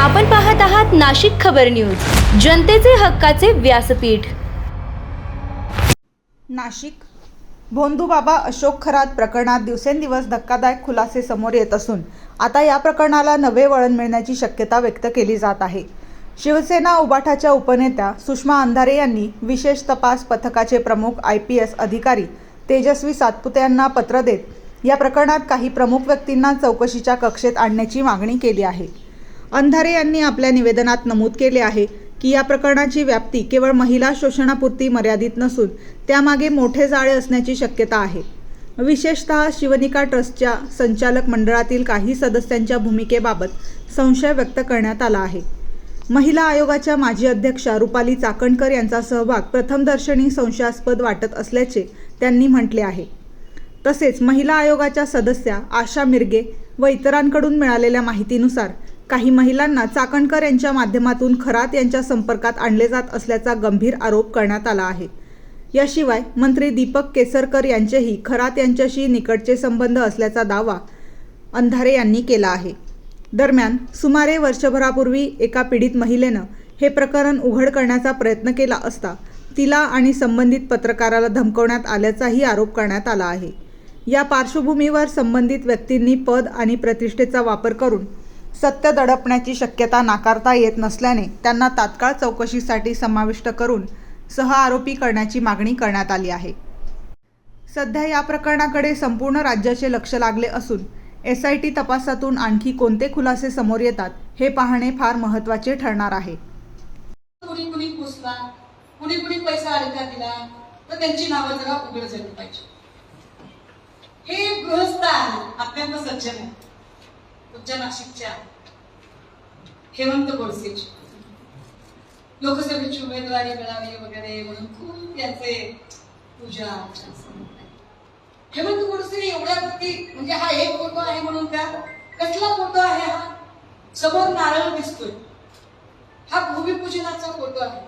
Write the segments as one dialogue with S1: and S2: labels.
S1: आपण पाहत आहात नाशिक खबर न्यूज, जनतेचे हक्काचे व्यासपीठ.
S2: नाशिक भोंदूबाबा अशोक खरात प्रकरणात दिवसेंदिवस धक्कादायक खुलासे समोर येत असून आता या प्रकरणाला नवे वळण मिळण्याची शक्यता व्यक्त केली जात आहे. शिवसेना उबाठाच्या उपनेत्या सुषमा अंधारे यांनी विशेष तपास पथकाचे प्रमुख IPS अधिकारी तेजस्वी सातपुते यांना पत्र देत या प्रकरणात काही प्रमुख व्यक्तींना चौकशीच्या कक्षेत आणण्याची मागणी केली आहे. अंधारे यांनी आपल्या निवेदनात नमूद केले आहे की या प्रकरणाची व्याप्ती केवळ महिला शोषणापुरती मर्यादित नसून त्यामागे मोठे जाळे असण्याची शक्यता आहे. विशेषतः शिवनिका ट्रस्टच्या संचालक मंडळातील काही सदस्यांच्या भूमिकेबाबत संशय व्यक्त करण्यात आला आहे. महिला आयोगाच्या माजी अध्यक्षा रुपाली चाकणकर यांचा सहभाग प्रथमदर्शनी संशयास्पद वाटत असल्याचे त्यांनी म्हटले आहे. तसेच महिला आयोगाच्या सदस्या आशा मिरगे व इतरांकडून मिळालेल्या माहितीनुसार काही महिलांना चाकणकर यांच्या माध्यमातून खरात यांच्या संपर्कात आणले जात असल्याचा गंभीर आरोप करण्यात आला आहे. याशिवाय मंत्री दीपक केसरकर यांचेही खरात यांच्याशी निकटचे संबंध असल्याचा दावा अंधारे यांनी केला आहे. दरम्यान सुमारे वर्षभरापूर्वी एका पीडित महिलेनं हे प्रकरण उघड करण्याचा प्रयत्न केला असता तिला आणि संबंधित पत्रकाराला धमकवण्यात आल्याचाही आरोप करण्यात आला आहे. या पार्श्वभूमीवर संबंधित व्यक्तींनी पद आणि प्रतिष्ठेचा वापर करून सत्य दडपण्याची शक्यता नाकारता येत नसल्याने त्यांना तात्काळ चौकशीसाठी समाविष्ट करून सहआरोपी करण्याची मागणी करण्यात आली आहे. सध्या या प्रकरणाकडे संपूर्ण राज्याचे लक्ष लागले असून SIT तपासातून आणखी कोणते खुलासे समोर येतात हे पाहणे फार महत्त्वाचे ठरणार आहे.
S3: कुणी पोचला, कुणी पैसा अडका दिला तर त्यांची नावं जरा उघड झाली पाहिजे. हे गृहस्थ अत्यंत सज्जन आहे. तुमच्या नाशिकच्या हेमंत गोडसेची लोकसभेची उमेदवारी मिळावी वगैरे म्हणून खूप यांचे पूजा अर्चा. हेमंत गोडसे एवढ्या वरती म्हणजे हा एक फोटो आहे म्हणून का? कसला फोटो आहे हा? समोर नारळ दिसतोय, हा भूमिपूजनाचा फोटो आहे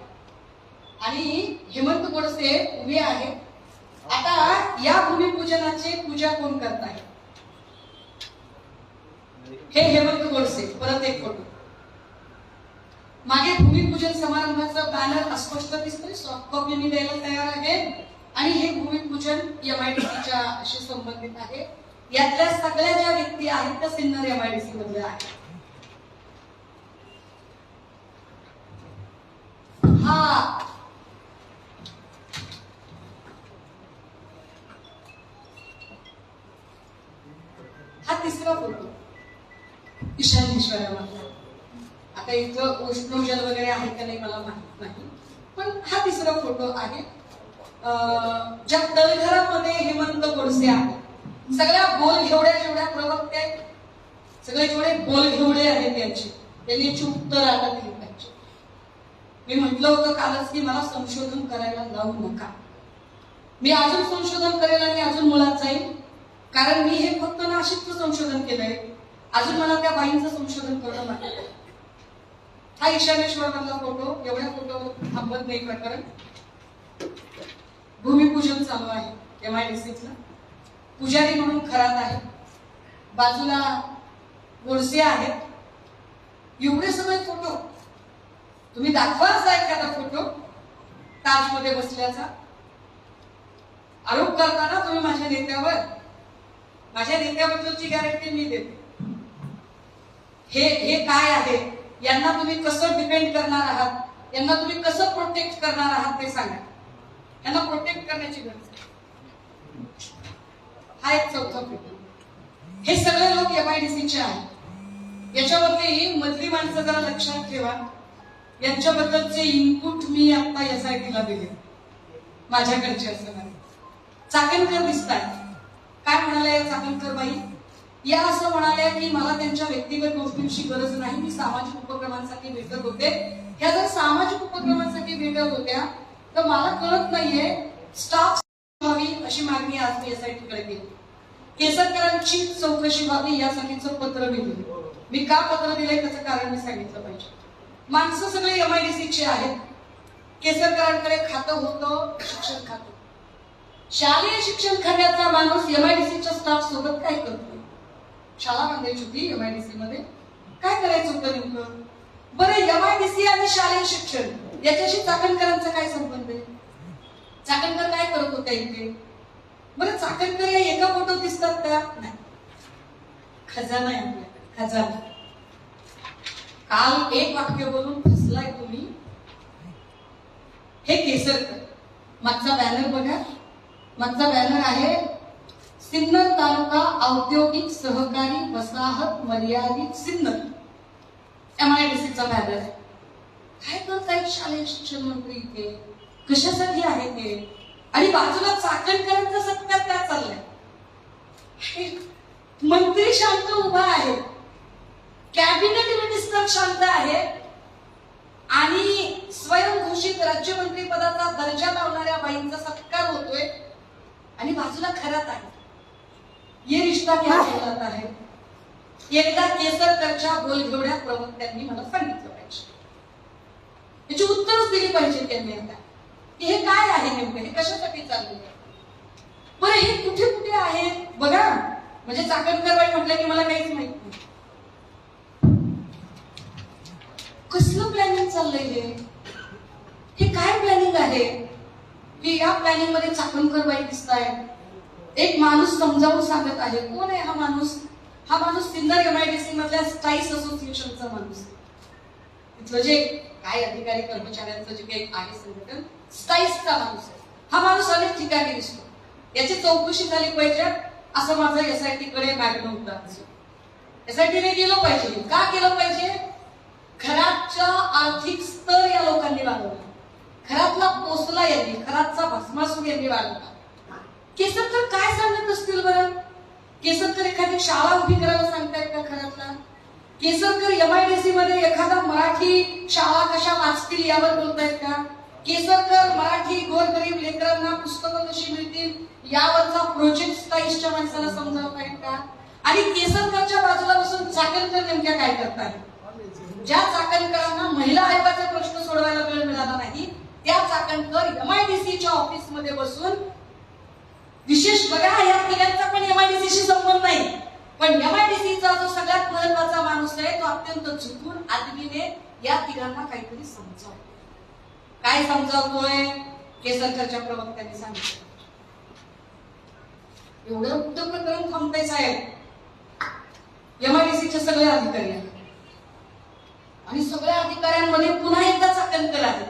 S3: आणि हेमंत गोडसे उभे आहे. आता या भूमिपूजनाची पूजा कोण करत आहे? हे हेमंत गोडसे. परत एक फोटो मागे भूमिपूजन समारंभाचा बॅनर अस्पष्ट दिसतोय, सॉफ्ट कॉपी मी द्यायला तयार आहे आणि हे भूमिपूजन MIDCच्या अशी संबंधित आहे. यातल्या सगळ्या ज्या व्यक्ती आहेत त्या सिन्नर MIDC मधल्या आहेत. हा तिसरा फोटो ईशानेश्वरामधला. आता इथं उष्णजल वगैरे आहे का नाही मला माहित नाही, पण हा तिसरा फोटो आहे. ज्या तळघरामध्ये हेमंत गोडसे आहे, सगळ्या बोल जेवढ्या प्रवक्ते आहेत, सगळे जेवढे बोल घेवडे आहेत त्यांनी उत्तर आता दिली पाहिजे. मी म्हटलं होतं कालच की मला संशोधन करायला लावू नका. मी अजून संशोधन करेल आणि अजून मुळात जाईल, कारण मी हे फक्त नाशिकचं संशोधन केलंय. अजून मला त्या बाईंचं संशोधन करणं बाकी आहे. हा ईशानेश्वर मधला फोटो. एवढ्या फोटो थांबत नाही प्रकरण. भूमिपूजन चालू आहे MIDCचं. पुजारी म्हणून खरात आहे, बाजूला गोडसे आहेत. एवढे सगळे फोटो तुम्ही दाखवाच एखादा फोटो ताजमध्ये बसल्याचा. आरोप करताना तुम्ही माझ्या नेत्याबद्दलची गॅरंटी मी देते. हे काय आहे? यांना तुम्ही कसं डिपेंड करणार आहात, यांना तुम्ही कसं प्रोटेक्ट करणार आहात ते सांगा. यांना प्रोटेक्ट करण्याची गरज आहे. हा एक चौथा फोटो. हे सगळे लोक MIDCचे आहेत. याच्यामधली मधली माणसं जरा लक्षात ठेवा. यांच्याबद्दलचे इनपुट मी आता SITला दिले, माझ्याकडचे असं नाही. चाकणकर दिसतात. काय म्हणाल्या या चाकणकर बाई? या असं म्हणाल्या की मला त्यांच्या व्यक्तिगत गोष्टींची गरज नाही, मी सामाजिक उपक्रमांसाठी भेटत होते. ह्या जर सामाजिक उपक्रमांसाठी भेटत होत्या तर मला कळत नाहीये स्टाफ व्हावी अशी मागणी आज मी SITकडे केली. केसरकरांची चौकशी व्हावी यासाठीचं पत्र मी दिलं. मी का पत्र दिलंय त्याचं कारण मी सांगितलं पाहिजे. माणसं सगळे MIDCचे आहेत. केसरकरांकडे खातं होतं शिक्षण खातं. शालेय शिक्षण खात्याचा माणूस MIDCच्या स्टाफ सोबत काय करतो? शाळा बांधायची होती MIDC मध्ये, काय करायचं होतं नेमकं? बरं, MIDC आणि शालेय शिक्षण याच्याशी चाकणकरांचा काय संबंध आहे? चाकणकर काय करत होत्या इथे? बरं, चाकणकर या एका फोटो दिसतात का? नाही. खजाना आहे आपल्याकडे, खजाना. काल एक वाक्य बोलून फसलाय तुम्ही. हे केसरकर, मागचा बॅनर बघा. मागचा बॅनर आहे सिन्नर तालुका औद्योगिक सहकारी वसाहत मर्यादित सिन्नर, MIDCचा बॅनर आहे. काय करतायत शालेय शिक्षण मंत्री इथे? कशासाठी आहे ते? आणि बाजूला चाकणकरांचा सत्कार काय चाललाय? मंत्री शांत उभा आहे, कॅबिनेट मिनिस्टर शांत आहे, आणि स्वयंघोषित राज्यमंत्री पदाचा दर्जा लावणाऱ्या बाईंचा सत्कार होतोय, आणि बाजूला खरात आहे. ये रिश्ता क्या कहलाता है? एकदा केसरकरच्या बोलघेवड्या प्रवक्त्यांनी मला सांगितलं पाहिजे, याची उत्तरच दिली पाहिजे त्यांनी आता, की हे काय आहे नेमकं, हे कशासाठी चाललेलं आहे. बरं, हे कुठे कुठे आहे बघा. म्हणजे चाकणकर बाई म्हटलं की मला काहीच माहित नाही. कसलं प्लॅनिंग चाललंय हे काय प्लॅनिंग आहे की या प्लॅनिंग मध्ये चाकणकर बाई दिसताय? एक माणूस समजावून सांगत आहे. कोण आहे हा माणूस? हा माणूस सिन्नर MIDC मधल्या स्टाईस असोसिएशनचा माणूस आहे. तिथलं जे काय अधिकारी कर्मचाऱ्यांचं जे काही आहे संघटन, स्टाईसचा माणूस आहे. हा माणूस अनेक ठिकाणी दिसतो. याची चौकशी झाली पाहिजे असं माझं SIT कडे मागणं होतं. SIT ने केलं पाहिजे. का केलं पाहिजे? खरातचा आर्थिक स्तर या लोकांनी वाढवला, खरातला पोसला यांनी, खरातचा भस्मासूर यांनी वाढवला. केसरकर काय सांगत असतील बरं? केसरकर एखादी शाळा उभी करायला सांगतायत का खरातला? केसरकर MIDC मध्ये एखादा मराठी शाळा कशा वाचतील यावर बोलतायत का? केसरकर मराठी गोरगरीब लेकरांना पुस्तकं कशी मिळतील यावरचा प्रोजेक्ट स्टाईसच्या माणसाला समजावतायत का? आणि केसरकरच्या बाजूला बसून चाकणकर नेमक्या काय करतात? ज्या चाकणकरांना महिला आयोगाचा प्रश्न सोडवायला वेळ मिळाला नाही, त्या चाकणकर MIDCच्या ऑफिस मध्ये बसून, विशेष बघा या तिघांचा पण MIDCशी संबंध नाही, पण MIDCचा जो सगळ्यात महत्वाचा माणूस आहे तो अत्यंत झुकून आदमीने या तिघांना काहीतरी समजावतो. काय समजावतोय? केसरकरच्या प्रवक्त्यांनी सांगितलं. एवढं मोठं प्रकरण थांबतंय साहेब. MIDCचे सगळे अधिकारी आहेत आणि सगळ्या अधिकाऱ्यांमध्ये पुन्हा एकदा चाकणकर आहे.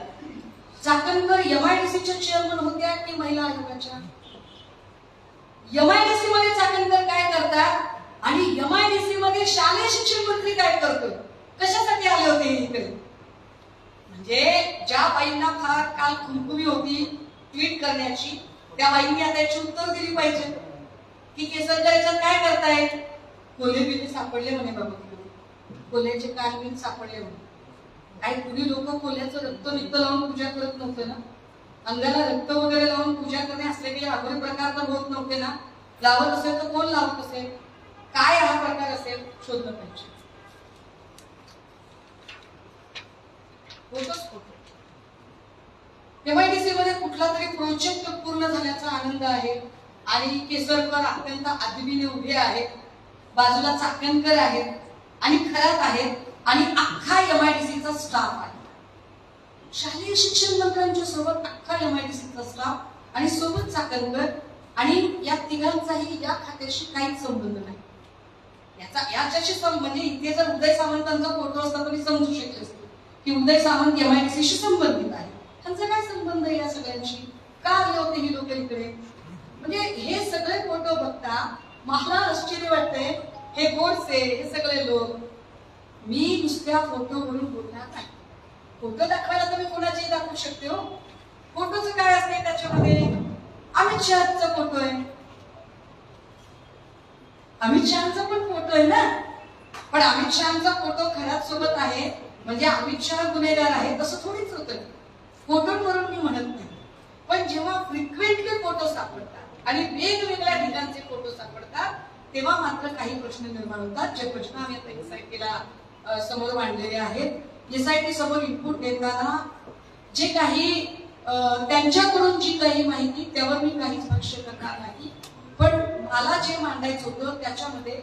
S3: चाकणकर MIDCच्या चेअरमन होत्या की महिला आयोगाच्या? MIDC मध्ये चाकणकर काय करतात आणि MIDC मध्ये शालेय शिक्षण मंत्री काय करतोय? कशासाठी आले होते इकडे? म्हणजे ज्या बाईंना फार काल खुमखुमी होती ट्विट करण्याची, त्या बाईंनी आता याची उत्तर दिली पाहिजे की केसरकर याच्यात काय करतायत? कोल्हे बिल्ले सापडले म्हणे बाबा, कोल्ह्याचे कान बिन सापडले म्हणे. काही कुणी लोक कोल्ह्याचं रक्त लावून पूजा करत नव्हते ना, अंगाला रक्त वगैरे लावून पूजा करणे असले काही अघोरी प्रकार तर होत नव्हते ना. लावत असेल तर कोण लावत असेल? काय हा प्रकार असेल शोधलं पाहिजे. MIDC मध्ये कुठला तरी प्रोजेक्ट पूर्ण झाल्याचा आनंद आहे आणि केसरकर अत्यंत आदबीने उभे आहेत, बाजूला चाकणकर आहेत आणि खरात आहेत आणि अख्खा MIDCचा स्टाफ आहे. शालेय शिक्षण मंत्र्यांच्या सोबत अख्खा MIDCचा स्टाफ आणि सोबत चाकणकर, आणि या तिघांचाही या खात्याशी काहीच संबंध नाही. याच्याशी म्हणजे इथे जर उदय सामंतांचा फोटो असता तरी समजू शकले असते की उदय सामंत MIDCशी संबंधित आहे. त्यांचा काय संबंध आहे या सगळ्यांशी? का आले होते ही लोक इकडे? म्हणजे हे सगळे फोटो बघता मला आश्चर्य वाटतंय. हे गोडसे, हे सगळे लोक, मी नुसत्या फोटोवरून बोलणार नाही. फोटो दाखवायला तर मी कोणाचेही दाखवू शकते हो. फोटोचं काय असते त्याच्यामध्ये? अमित शहाचा फोटो आहे, अमित शहाचा पण फोटो आहे ना, पण अमित शहाचा फोटो खरात सोबत आहे म्हणजे अमित शहा गुन्हेगार आहे तसं थोडीच होतं. फोटोवरून मी म्हणत नाही, पण जेव्हा फ्रिक्वेंटली फोटो सापडतात आणि वेगवेगळ्या ठिकाणचे फोटो सापडतात तेव्हा मात्र काही प्रश्न निर्माण होतात. जे प्रश्न आम्ही आता SITला समोर मांडलेले आहेत. SIT समोर इनपुट देताना जे काही त्यांच्याकडून जी काही माहिती त्यावर मी काहीच भाष्य करणार नाही, पण मला जे मांडायचं होतं त्याच्यामध्ये